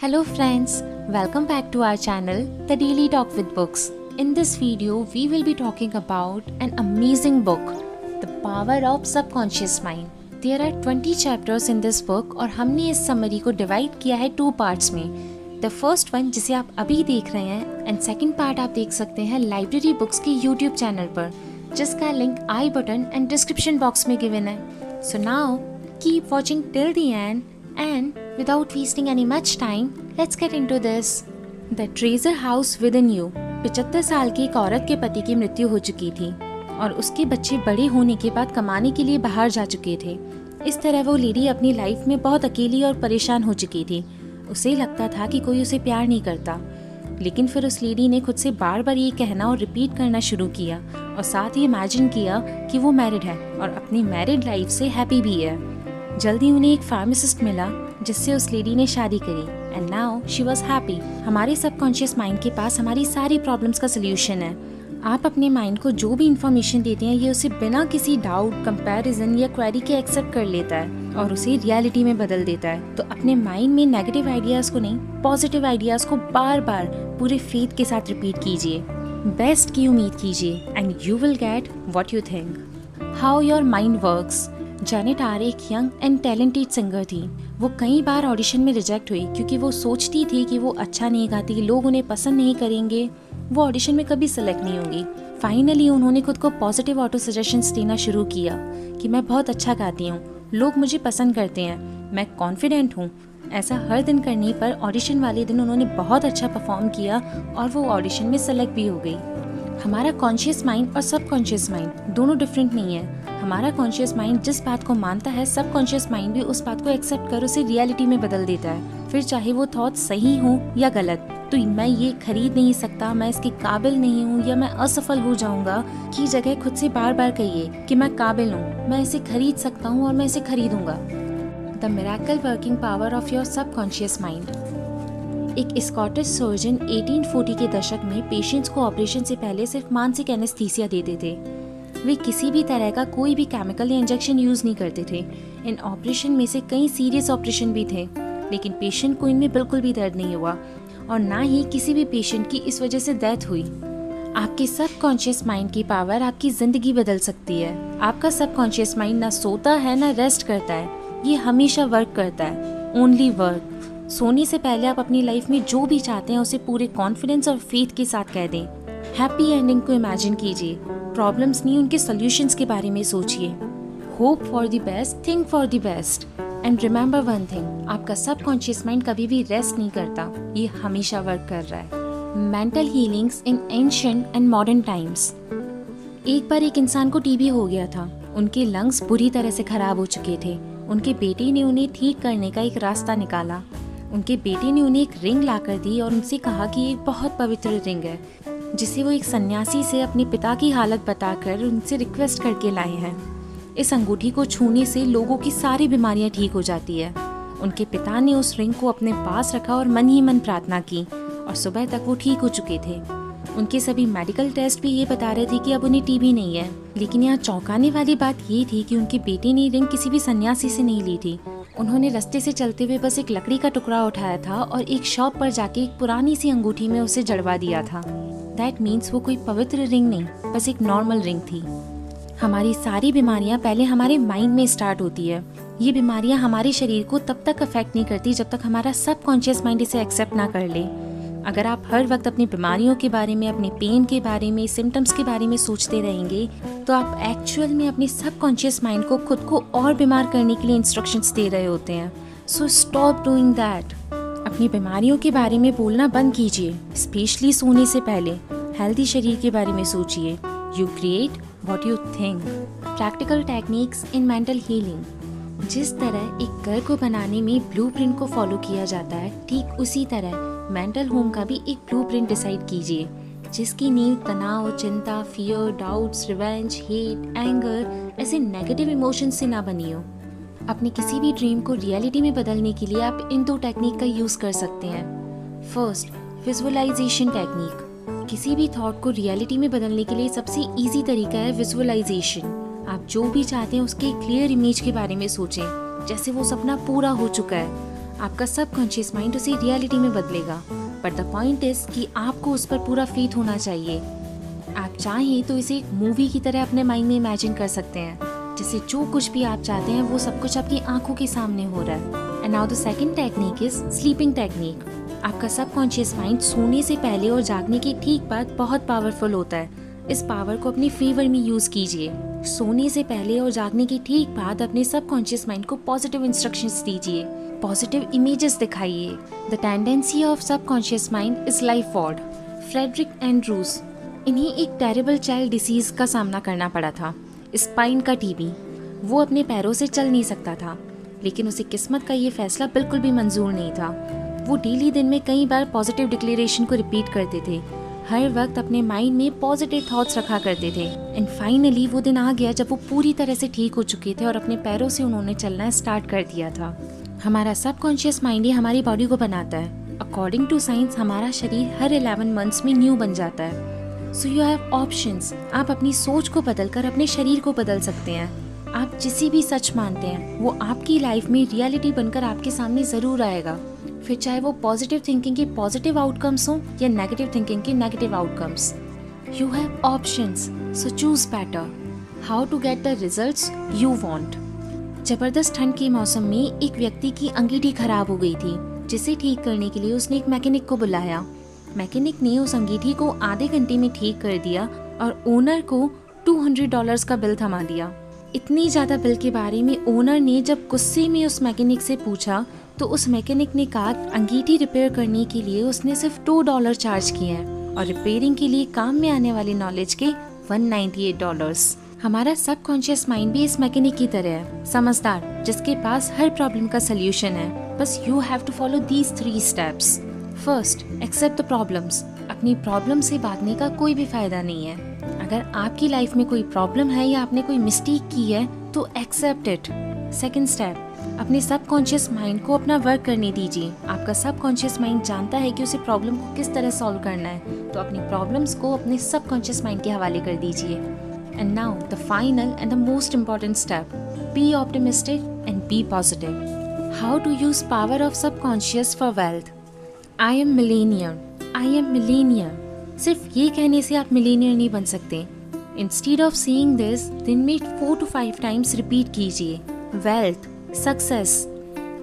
Hello friends, welcome back to our channel, The Daily Talk with Books. In this video, we will be talking about an amazing book, The Power of Subconscious Mind. There are 20 chapters in this book और हमने इस summary को divide किया है 2 parts में. The first one जिसे आप अभी देख रहे हैं एंड सेकंड पार्ट आप देख सकते हैं लाइब्रेरी बुक्स के यूट्यूब चैनल पर, जिसका link I button and description box में गिवन है. So now keep watching till the end. And without wasting any much time, let's get into this. The Treasure House Within You. 75 साल की एक औरत के पति की मृत्यु हो चुकी थी और उसके बच्चे बड़े होने के बाद कमाने के लिए बाहर जा चुके थे. इस तरह वो लेडी अपनी लाइफ में बहुत अकेली और परेशान हो चुकी थी. उसे लगता था कि कोई उसे प्यार नहीं करता, लेकिन फिर उस लेडी ने खुद से बार बार ये कहना और रिपीट करना शुरू किया और साथ ही इमेजिन किया कि वो मैरिड है और अपनी मैरिड लाइफ से हैप्पी भी है. जल्दी उन्हें एक फार्मासिस्ट मिला जिससे उस लेडी ने शादी करी and now she was happy. हमारे सबकॉन्शियस माइंड के पास हमारी सारी प्रॉब्लम्स का सोल्यूशन है. आप अपने माइंड को जो भी इंफॉर्मेशन देते हैं ये उसे बिना किसी डाउट, कंपैरिजन या क्वेरी के एक्सेप्ट कर लेता है और उसे रियलिटी में बदल देता है. तो अपने माइंड में नेगेटिव आइडियाज़ को नहीं, पॉजिटिव आइडियाज़ को बार बार पूरे फेथ के साथ रिपीट कीजिए. बेस्ट की उम्मीद कीजिए and you will get what you think. How your mind works. Janet R एक यंग एंड टैलेंटेड सिंगर थी. वो कई बार ऑडिशन में रिजेक्ट हुई क्योंकि वो सोचती थी कि वो अच्छा नहीं गाती, लोग उन्हें पसंद नहीं करेंगे, वो ऑडिशन में कभी सेलेक्ट नहीं होंगी. फाइनली उन्होंने खुद को पॉजिटिव ऑटो सजेशंस देना शुरू किया कि मैं बहुत अच्छा गाती हूँ, लोग मुझे पसंद करते हैं, मैं कॉन्फिडेंट हूँ. ऐसा हर दिन करने पर ऑडिशन वाले दिन उन्होंने बहुत अच्छा परफॉर्म किया और वो ऑडिशन में सेलेक्ट भी हो गई. हमारा कॉन्शियस माइंड और सबकॉन्शियस माइंड दोनों डिफरेंट नहीं है. हमारा कॉन्शियस माइंड जिस बात को मानता है, सबकॉन्शियस माइंड भी उस बात को एक्सेप्ट कर उसे रियलिटी में बदल देता है. फिर चाहे वो थॉट सही हो या गलत. तो मैं ये खरीद नहीं सकता, मैं इसके काबिल नहीं हूँ या मैं असफल हो जाऊंगा की जगह खुद से बार बार कहिए कि मैं काबिल हूँ, मैं इसे खरीद सकता हूँ और मैं इसे खरीदूंगा. The miracle working power of your subconscious mind. एक स्कॉटिश सर्जन 1840 के दशक में पेशेंट्स को ऑपरेशन से पहले सिर्फ मानसिक एनेस्थीसिया देते थे. वे किसी भी तरह का कोई भी केमिकल या इंजेक्शन यूज़ नहीं करते थे. इन ऑपरेशन में से कई सीरियस ऑपरेशन भी थे, लेकिन पेशेंट को इनमें बिल्कुल भी दर्द नहीं हुआ और ना ही किसी भी पेशेंट की इस वजह से डेथ हुई. आपके सबकॉन्शियस माइंड की पावर आपकी ज़िंदगी बदल सकती है. आपका सबकॉन्शियस माइंड ना सोता है ना रेस्ट करता है, ये हमेशा वर्क करता है, ओनली वर्क. सोने से पहले आप अपनी लाइफ में जो भी चाहते हैं उसे पूरे कॉन्फिडेंस और फेथ के साथ कह दें. हैप्पी एंडिंग को इमेजिन कीजिए, प्रॉब्लम्स नहीं उनके सॉल्यूशंस के बारे में सोचिए. Hope for the best, think for the best and remember one thing, आपका सबकॉन्शियस माइंड कभी भी रेस्ट नहीं करता, ये हमेशा वर्क कर रहा है. Mental healings in ancient and modern times. एक बार एक इंसान को टीबी हो गया था. उनके लंग्स बुरी तरह से खराब हो चुके थे. उनके बेटे ने उन्हें ठीक करने का एक रास्ता निकाला. उनके बेटे ने उन्हें एक रिंग लाकर दी और उनसे कहा कि ये एक बहुत पवित्र रिंग है, जिसे वो एक सन्यासी से अपने पिता की हालत बताकर उनसे रिक्वेस्ट करके लाए हैं. इस अंगूठी को छूने से लोगों की सारी बीमारियां ठीक हो जाती है. उनके पिता ने उस रिंग को अपने पास रखा और मन ही मन प्रार्थना की और सुबह तक वो ठीक हो चुके थे. उनके सभी मेडिकल टेस्ट भी ये बता रहे थे कि अब उन्हें टीबी नहीं है. लेकिन यहाँ चौंकाने वाली बात ये थी कि उनके बेटे ने रिंग किसी भी सन्यासी से नहीं ली थी. उन्होंने रास्ते से चलते हुए बस एक लकड़ी का टुकड़ा उठाया था और एक शॉप पर जाके एक पुरानी सी अंगूठी में उसे जड़वा दिया था. दैट मीन्स वो कोई पवित्र रिंग नहीं, बस एक नॉर्मल रिंग थी. हमारी सारी बीमारियां पहले हमारे माइंड में स्टार्ट होती है. ये बीमारियां हमारे शरीर को तब तक अफेक्ट नहीं करती जब तक हमारा सबकॉन्शियस माइंड इसे एक्सेप्ट ना कर ले. अगर आप हर वक्त अपनी बीमारियों के बारे में, अपने पेन के बारे में, सिम्टम्स के बारे में सोचते रहेंगे तो आप एक्चुअल में अपने सबकॉन्शियस माइंड को खुद को और बीमार करने के लिए इंस्ट्रक्शंस दे रहे होते हैं. सो स्टॉप डूइंग दैट. अपनी बीमारियों के बारे में बोलना बंद कीजिए, स्पेशली सोने से पहले. हेल्दी शरीर के बारे में सोचिए. You create what you think. Practical techniques in mental healing. जिस तरह एक घर को बनाने में ब्लूप्रिंट को फॉलो किया जाता है, ठीक उसी तरह मेंटल होम का भी एक ब्लूप्रिंट डिसाइड कीजिए, जिसकी नींव तनाव, चिंता, fear, doubts, revenge, hate, anger ऐसे नेगेटिव इमोशंस से ना बनी हो. अपने किसी भी ड्रीम को रियलिटी में बदलने के लिए आप इन 2 टेक्निक का यूज़ कर सकते हैं. First, visualization technique. किसी भी थॉट को रियलिटी में बदलने के लिए सबसे इजी तरीका है विजुअलाइजेशन. आप जो भी चाहते हैं उसके क्लियर इमेज के बारे में सोचें, जैसे वो सपना पूरा हो चुका है. आपका सबकॉन्शियस माइंड उसे रियलिटी में बदलेगा। बट द पॉइंट इज कि आपको उस पर पूरा फेथ होना चाहिए। आप चाहें तो इसे एक मूवी की तरह अपने माइंड में इमेजिन कर सकते हैं, जिससे जो कुछ भी आप चाहते हैं वो सब कुछ आपकी आंखों के सामने हो रहा है। And now the second technique is sleeping technique. आपका सबकॉन्शियस माइंड सोने से पहले और जागने के ठीक बाद बहुत पावरफुल होता है। इस पावर को अपने फेवर में यूज कीजिए। सोने से पहले और जागने के ठीक बाद अपने सबकॉन्शियस माइंड को पॉजिटिव इंस्ट्रक्शंस दीजिए, पॉजिटिव इमेजेस दिखाइए। The tendency of subconscious mind is life ward. Frederick Andrews, इन्हें एक टेरिबल चाइल्ड डिसीज का सामना करना पड़ा था, स्पाइन का टीबी। वो अपने पैरों से चल नहीं सकता था, लेकिन उसे किस्मत का ये फैसला बिल्कुल भी मंजूर नहीं था। वो डेली दिन में कई बार पॉजिटिव डिक्लेरेशन को रिपीट करते थे, हर वक्त अपने माइंड में पॉजिटिव थॉट्स रखा करते थे। एंड फाइनली वो दिन आ गया जब वो पूरी तरह से ठीक हो चुके थे और अपने पैरों से उन्होंने चलना स्टार्ट कर दिया था। हमारा सबकॉन्शियस माइंड ही हमारी बॉडी को बनाता है। अकॉर्डिंग टू साइंस हमारा शरीर हर 11 मंथ्स में न्यू बन जाता है। So you have options. आप अपनी सोच को बदलकर अपने शरीर को बदल सकते हैं। आप जिसे भी सच मानते हैं वो आपकी लाइफ में रियलिटी बनकर आपके सामने जरूर आएगा, फिर चाहे वो पॉजिटिव थिंकिंग के पॉजिटिव आउटकम्स हो या नेगेटिव थिंकिंग के negative outcomes. You have options, so choose better. How to get the results you want. जबरदस्त ठंड के मौसम में एक व्यक्ति की अंगीठी खराब हो गई थी, जिसे ठीक करने के लिए उसने एक मैकेनिक को बुलाया। मैकेनिक ने उस अंगीठी को आधे घंटे में ठीक कर दिया और ओनर को $200 का बिल थमा दिया। इतनी ज्यादा बिल के बारे में ओनर ने जब गुस्से में उस मैकेनिक से पूछा तो उस मैकेनिक ने कहा अंगीठी रिपेयर करने के लिए उसने सिर्फ $2 चार्ज किए हैं और रिपेयरिंग के लिए काम में आने वाली नॉलेज के $198। हमारा सबकॉन्शियस माइंड भी इस मैकेनिक की तरह है, समझदार, जिसके पास हर प्रॉब्लम का सलूशन है। बस you have to follow these 3 steps. First, accept the problems. अपनी प्रॉब्लम से भागने का कोई भी फायदा नहीं है। अगर आपकी लाइफ में कोई प्रॉब्लम है या आपने कोई मिस्टेक की है तो एक्सेप्ट इट। सेकंड स्टेप, अपने सबकॉन्शियस माइंड को अपना वर्क करने दीजिए। आपका सबकॉन्शियस माइंड जानता है कि उसे प्रॉब्लम को किस तरह सॉल्व करना है, तो अपनी प्रॉब्लम्स को अपने सबकॉन्शियस माइंड के हवाले कर दीजिए। And now the final and the most important step, be optimistic and be positive. How to use power of subconscious for wealth. I am millionaire, I am millionaire. सिर्फ ये कहने से आप मिलेनियर नहीं बन सकते। इंस्टेड ऑफ सेइंग दिस, दिन में 4 to 5 टाइम्स रिपीट कीजिए, वेल्थ, सक्सेस।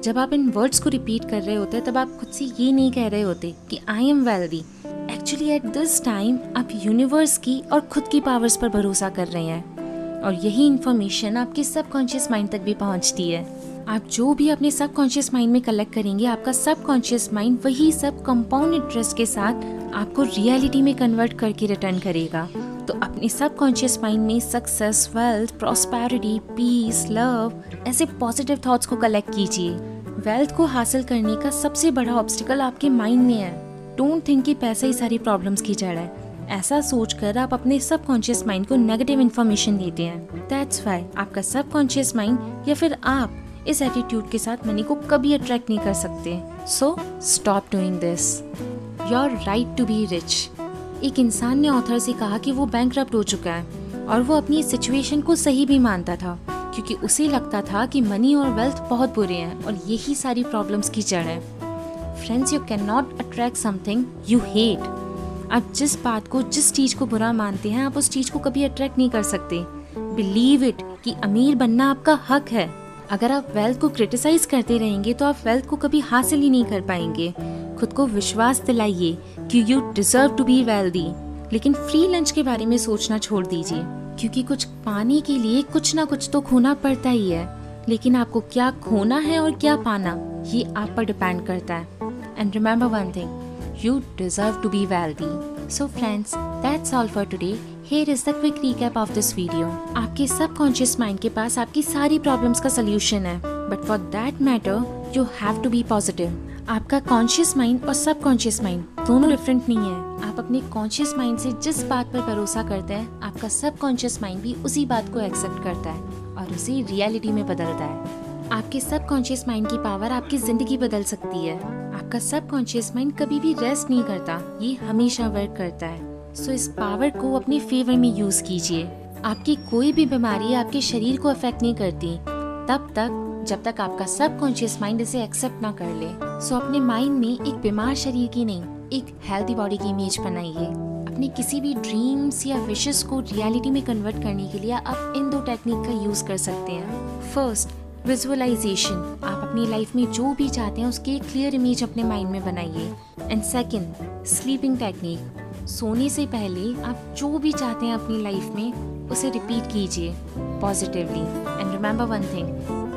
जब आप इन वर्ड्स को रिपीट कर रहे होते हैं तब आप खुद से ये नहीं कह रहे होते कि I am wealthy. Actually at this time आप यूनिवर्स की और खुद की पावर्स पर भरोसा कर रहे हैं, और यही इन्फॉर्मेशन आपके सबकॉन्शियस माइंड तक भी पहुंचती है। आप जो भी अपने सबकॉन्शियस माइंड में कलेक्ट करेंगे, आपका सबकॉन्शियस माइंड वही सब कंपाउंड इंटरेस्ट के साथ आपको रियलिटी में कन्वर्ट करके रिटर्न करेगा। तो अपने सबकॉन्शियस माइंड में success, wealth, prosperity, peace, love ऐसे पॉजिटिव थॉट्स को कलेक्ट कीजिए। वेल्थ को हासिल करने का सबसे बड़ा ऑब्स्टिकल आपके माइंड में है। डोंट थिंक कि पैसा ही सारी प्रॉब्लम्स की जड़ है। ऐसा सोचकर आप अपने सबकॉन्शियस माइंड को नेगेटिव इन्फॉर्मेशन देते हैं। दैट्स व्हाई आपका सबकॉन्शियस माइंड या फिर आप इस एटीट्यूड के साथ मनी को कभी अट्रैक्ट नहीं कर सकते। So stop doing this. Your right to be rich. एक इंसान ने ऑथर से कहा कि वो बैंकरप्ट हो चुका है और वो अपनी सिचुएशन को सही भी मानता था, क्योंकि उसे लगता था कि मनी और वेल्थ बहुत बुरे हैं और यही सारी प्रॉब्लम्स की जड़ है। Friends, you can not attract something you hate. आप जिस बात को, जिस चीज को बुरा मानते हैं, आप उस चीज को कभी अट्रैक्ट नहीं कर सकते। बिलीव इट कि अमीर बनना आपका हक है। अगर आप वेल्थ को क्रिटिसाइज करते रहेंगे तो आप वेल्थ को कभी हासिल ही नहीं कर पाएंगे। खुद को विश्वास दिलाइए कि you deserve to be wealthy. लेकिन फ्री लंच के बारे में सोचना छोड़ दीजिए, क्योंकि कुछ पाने के लिए कुछ ना कुछ तो खोना पड़ता ही है। लेकिन आपको क्या खोना है और क्या पाना, ये आप पर डिपेंड करता है। And remember one thing, you deserve to be wealthy. So friends, that's all for today. Here is the quick recap of this video. आपके सबकॉन्शियस माइंड के पास आपकी सारी प्रॉब्लम्स का सलूशन है, but for that matter you have to be positive. आपका conscious mind और subconscious mind दोनों डिफरेंट नहीं है। आप अपने कॉन्शियस माइंड से जिस बात पर भरोसा करते हैं, आपका सबकॉन्शियस माइंड भी उसी बात को एक्सेप्ट करता है और उसे रियलिटी में बदलता है। आपके सबकॉन्शियस माइंड की पावर आपकी जिंदगी बदल सकती है। आपका सबकॉन्शियस माइंड कभी भी रेस्ट नहीं करता, ये हमेशा वर्क करता है। सो इस पावर को अपने फेवर में यूज कीजिए। आपकी कोई भी बीमारी आपके शरीर को अफेक्ट नहीं करती तब तक जब तक आपका सबकॉन्शियस माइंड इसे एक्सेप्ट ना कर ले। सो अपने माइंड में एक बीमार शरीर की नहीं, एक हेल्दी बॉडी की इमेज बनाइए। अपने किसी भी ड्रीम्स या विशेस को रियलिटी में कन्वर्ट करने के लिए आप इन 2 टेक्निक का यूज कर सकते हैं। First, visualization. आप अपनी लाइफ में जो भी चाहते हैं उसकी एक क्लियर इमेज अपने माइंड में बनाइए। And second, sleeping technique. सोने से पहले आप जो भी चाहते हैं अपनी लाइफ में उसे रिपीट कीजिए positively. And remember one thing,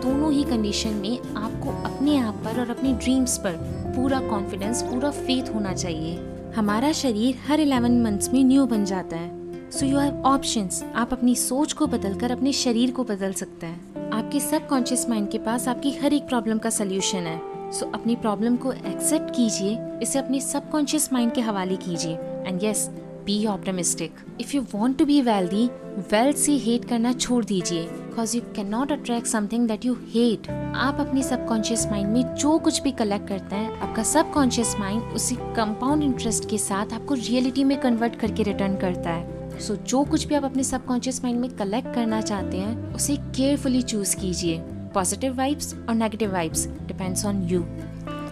दोनों ही कंडीशन में आपको अपने आप पर और अपने ड्रीम्स पर पूरा कॉन्फिडेंस, पूरा फेथ होना चाहिए। हमारा शरीर हर 11 मंथ्स में न्यू बन जाता है। So you have options. आप अपनी सोच को बदलकर अपने शरीर को बदल सकते हैं। आपके सबकॉन्शियस माइंड के पास आपकी हर एक प्रॉब्लम का सल्यूशन है। सो अपनी प्रॉब्लम को एक्सेप्ट कीजिए, इसे अपने सबकॉन्शियस माइंड के हवाले कीजिए। And yes, be optimistic. If you want to be wealthy, wealth से हेट करना छोड़ दीजिए, because you can not attract something that you hate. आप अपने सबकॉन्शियस माइंड में जो कुछ भी कलेक्ट करते हैं, आपका सबकॉन्शियस माइंड उसी कंपाउंड इंटरेस्ट के साथ आपको रियलिटी में कन्वर्ट करके रिटर्न करता है। सो जो कुछ भी आप अपने सबकॉन्शियस माइंड में कलेक्ट करना चाहते हैं उसे केयरफुली चूज कीजिए। पॉजिटिव वाइब्स और negative vibes depends on you.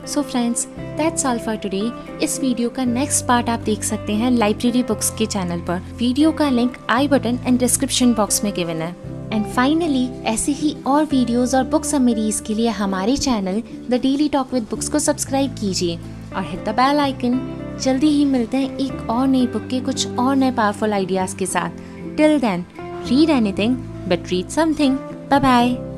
So friends, that's all for today. इस वीडियो का नेक्स्ट पार्ट आप देख सकते हैं लाइब्रेरी बुक्स के चैनल पर। वीडियो का link I button and description box में गिवन है। एंड फाइनली, ऐसे ही और वीडियोस और बुक समरीज के लिए हमारे channel the daily talk with books को सब्सक्राइब कीजिए और हिट द बेल आइकन। जल्दी ही मिलते हैं एक और नई बुक के कुछ और नए पावरफुल आइडियाज के साथ। Till then, read anything but read something. Bye bye.